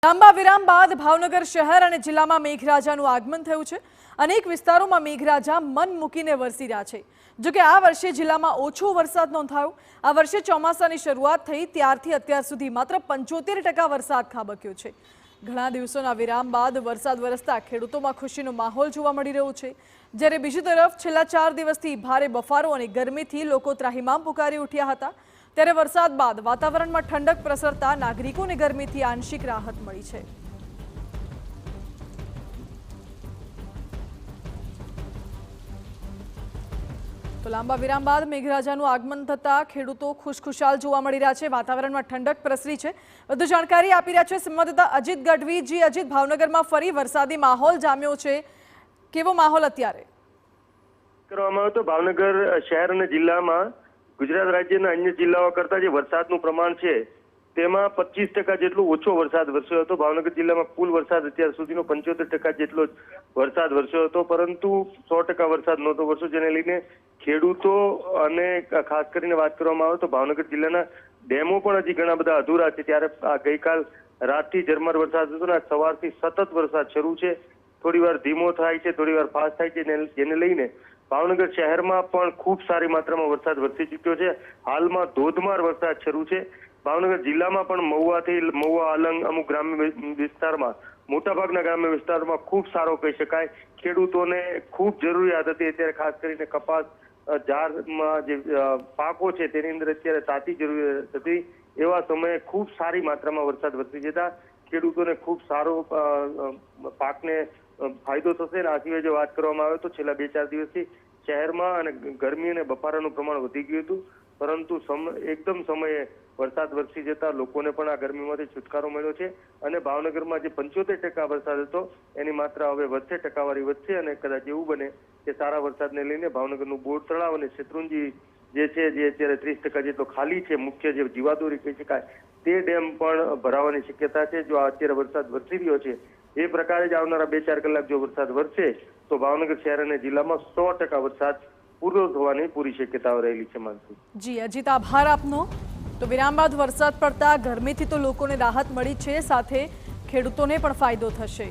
લાંબા વિરામ બાદ ભાવનગર શહેર અને જિલ્લામાં મેઘરાજાનું આગમન થયું છે। અનેક વિસ્તારોમાં મેઘરાજા મન મૂકીને વરસી રહ્યા છે। જો કે આ વર્ષે જિલ્લામાં ઓછો વરસાદ નોંધાયો। આ વર્ષે ચોમાસાની શરૂઆત થઈ ત્યારથી અત્યાર સુધી માત્ર 75% વરસાદ ખાબક્યો છે। ઘણા દિવસોના વિરામ બાદ વરસાદ વરસતા ખેડૂતોમાં ખુશીનો માહોલ જોવા મળી રહ્યો છે। જ્યારે બીજી તરફ છેલ્લા 4 દિવસથી ભારે બફારો અને ગરમીથી લોકો ત્રાહિમામ પુકારી ઉઠ્યા હતા। ત્યારે વરસાદ બાદ વાતાવરણમાં ઠંડક પ્રસરતા નાગરિકોને ગરમીથી આંશિક રાહત મળી છે। તો લાંબા વિરામ બાદ મેઘરાજાનું આગમન થતા ખેડૂતો ખુશખુશાલ જોવા મળી રહ્યા છે। વાતાવરણમાં ઠંડક પ્રસરી છે। વધુ જાણકારી આપી રહ્યા છે સંવાદદાતા અજીત ગઢવી। જી અજીત, ભાવનગરમાં ફરી વરસાદી માહોલ જામ્યો છે, કેવો માહોલ અત્યારે કરવામાં આવ્યો? તો ભાવનગર શહેર અને જિલ્લામાં ગુજરાત રાજ્યના અન્ય જિલ્લાઓ કરતાં જે વરસાદનું પ્રમાણ છે તેમાં 25% જેટલો ઓછો વરસાદ વરસ્યો હતો। ભાવનગર જિલ્લામાં કુલ વરસાદ અત્યાર સુધીનો 75% જેટલો વરસાદ વરસ્યો હતો, પરંતુ 100% વરસાદ નહોતો વરસ્યો, જેને લઈને ખેડૂતો અને ખાસ કરીને વાત કરવામાં આવે તો ભાવનગર જિલ્લાના ડેમો પણ હજી ઘણા બધા અધૂરા છે। ત્યારે આ ગઈકાલ રાતથી ઝરમર વરસાદ હતો અને સવારથી સતત વરસાદ શરૂ છે। થોડી વાર ધીમો થાય છે, થોડી વાર ફાસ્ટ થાય છે, જેને લઈને ભાવનગર શહેરમાં પણ ખૂબ સારી માત્રામાં વરસાદ વરસી ચૂક્યો છે। હાલમાં ધોધમાર વરસાદ શરૂ છે। ભાવનગર જિલ્લામાં પણ મહુવા, અલંગ, અમુક ગ્રામ્ય વિસ્તારમાં, મોટાભાગના ગ્રામ્ય વિસ્તારમાં ખૂબ સારો કહી શકાય। ખેડૂતોને ખૂબ જરૂરિયાત હતી અત્યારે, ખાસ કરીને કપાસ, જારમાં જે પાકો છે તેની અંદર અત્યારે તાતી જરૂરિયાત હતી। એવા સમયે ખૂબ સારી માત્રામાં વરસાદ વરસી જતા ખેડૂતોને ખૂબ સારો પાકને ફાયદો થશે। આ સિવાય જો વાત કરવામાં આવે તો છેલ્લા 2-4 દિવસથી શહેરમાં અને ગરમી અને બફારાનું પ્રમાણ વધી ગયું હતું, પરંતુ એકદમ સમયે વરસાદ વરસી જતા લોકોને પણ આ ગરમીમાંથી છુટકારો મળ્યો છે અને ભાવનગરમાં જે 75% વરસાદ હતો એની માત્રા હવે વધશે, ટકાવારી વધશે અને કદાચ એવું બને કે સારા વરસાદને લઈને ભાવનગરનું બોર તળાવ અને શેત્રુંજી જે છે, જે અત્યારે 30% જેટલો ખાલી છે, મુખ્ય જે જીવાદોરી કહી શકાય, તે ડેમ પણ ભરાવાની શક્યતા છે। જો અત્યારે વરસાદ વરસી રહ્યો છે એ પ્રકારે જ આવનારા 2-4 કલાક જો વરસાદ વરસે તો ભાવનગર શહેર અને જિલ્લામાં 100% વરસાદ પૂરો થવાની પૂરી શક્યતાઓ રહેલી છે। માનસી જી અજીત, આભાર આપનો। તો વિરામ બાદ વરસાદ પડતા ગરમીથી તો લોકોને રાહત મળી છે, સાથે ખેડૂતોને પણ ફાયદો થશે।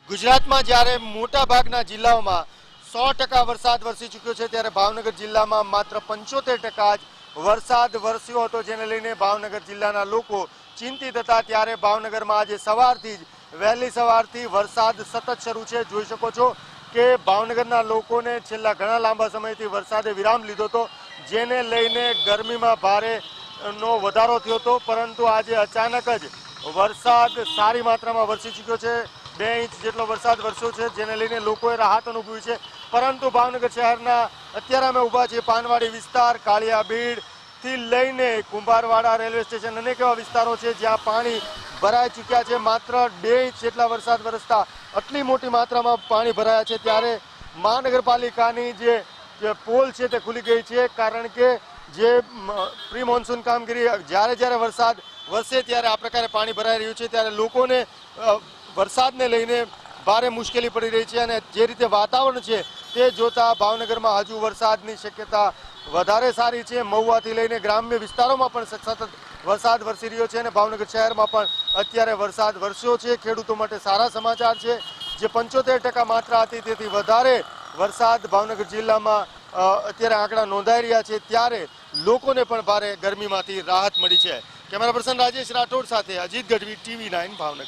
ગુજરાતમાં જ્યારે મોટા ભાગના જિલ્લાઓમાં 100% વરસાદ વરસી ચૂક્યો છે, ત્યારે ભાવનગર જિલ્લામાં માત્ર 75% જ વરસાદ વરસ્યો હતો, જેને લઈને ભાવનગર જિલ્લાના લોકો ચિંતિત હતા। ત્યારે ભાવનગરમાં આજે સવારથી જ વહેલી સવારથી વરસાદ સતત શરૂ છે। જોઈ શકો છો કે ભાવનગરના લોકોને છેલ્લા ઘણા લાંબા સમયથી વરસાદે વિરામ લીધો હતો, જેને લઈને ગરમીમાં ભારેનો વધારો થયો હતો, પરંતુ આજે અચાનક જ વરસાદ સારી માત્રામાં વરસી ચૂક્યો છે। 2 ઇંચ જેટલો વરસાદ વરસ્યો છે, જેને લઈને લોકોએ રાહત અનુભવી છે। પરંતુ ભાવનગર શહેરના અત્યારે અમે ઊભા છીએ પાનવાડી વિસ્તાર, કાળિયા બીડ થી લઈને કુંભારવાડા રેલવે સ્ટેશન, અનેક એવા વિસ્તારો છે જ્યાં પાણી ભરાઈ ચૂક્યા છે। માત્ર 2 ઇંચ જેટલા વરસાદ વરસતા આટલી મોટી માત્રામાં પાણી ભરાયા છે, ત્યારે મહાનગરપાલિકાની જે પોલ છે તે ખુલી ગઈ છે, કારણ કે જે પ્રી મોન્સૂન કામગીરી જ્યારે વરસાદ વરસે ત્યારે આ પ્રકારે પાણી ભરાઈ રહ્યું છે, ત્યારે લોકોને વરસાદને લઈને ભારે મુશ્કેલી પડી રહી છે। અને જે રીતે વાતાવરણ છે તે જોતા ભાવનગરમાં હજુ વરસાદની શક્યતા વધારે સારી છે। મહુવાથી લઈને ગ્રામ્ય વિસ્તારોમાં પણ સતત વરસાદ વરસી રહ્યો છે અને ભાવનગર શહેરમાં પણ અત્યારે વરસાદ વરસ્યો છે। ખેડૂતો માટે સારા સમાચાર છે। જે 75% માત્રા હતી તેથી વધારે વરસાદ ભાવનગર જિલ્લામાં અત્યારે આંકડા નોંધાઈ રહ્યા છે, ત્યારે લોકોને પણ ભારે ગરમીમાંથી રાહત મળી છે। કેમેરા પર્સન રાજેશ રાઠોડ સાથે અજીત ગઢવી, TV9 ભાવનગર।